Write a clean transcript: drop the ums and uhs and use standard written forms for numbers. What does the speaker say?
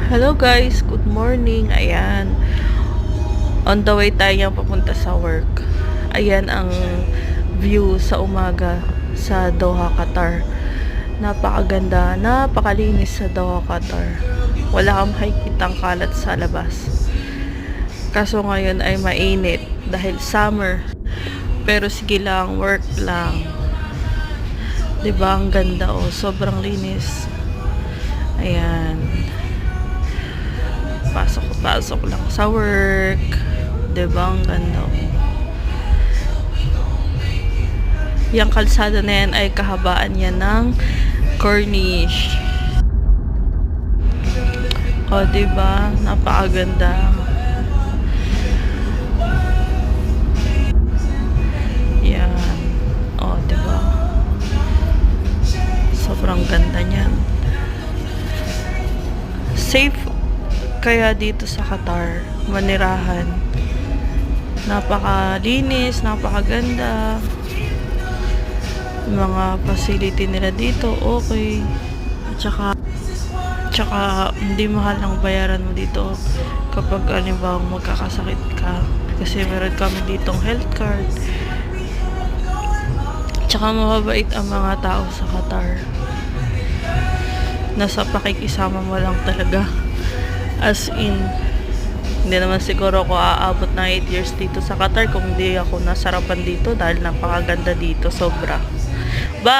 Hello guys, good morning. Ayan, on the way tayo papunta sa work. Ayan ang view sa umaga sa Doha, Qatar. Napakaganda, napakalinis sa Doha, Qatar. Wala kang makikitang kalat sa labas. Kaso ngayon ay mainit dahil summer. Pero sige lang, work lang. 'Di ba ang ganda, oh, sobrang linis. Ayan. Pasok lang sa work. 'Di ba ang ganda? Yung kalsada na yan ay kahabaan yan ng Corniche. O, 'di ba? Napakaganda. Yan. O, 'di ba? Sobrang ganda niyan. Safe kaya dito sa Qatar, manirahan. Napakalinis, napakaganda. Mga facility nila dito, okay. Tsaka hindi mahal ang bayaran mo dito kapag halimbawa magkakasakit ka. Kasi meron kami ditong health card. Tsaka mababait ang mga tao sa Qatar. Nasa pakikisama mo lang talaga. As in, hindi naman siguro ako aabot na 8 years dito sa Qatar kung hindi ako nasarapan dito dahil napakaganda dito, sobra.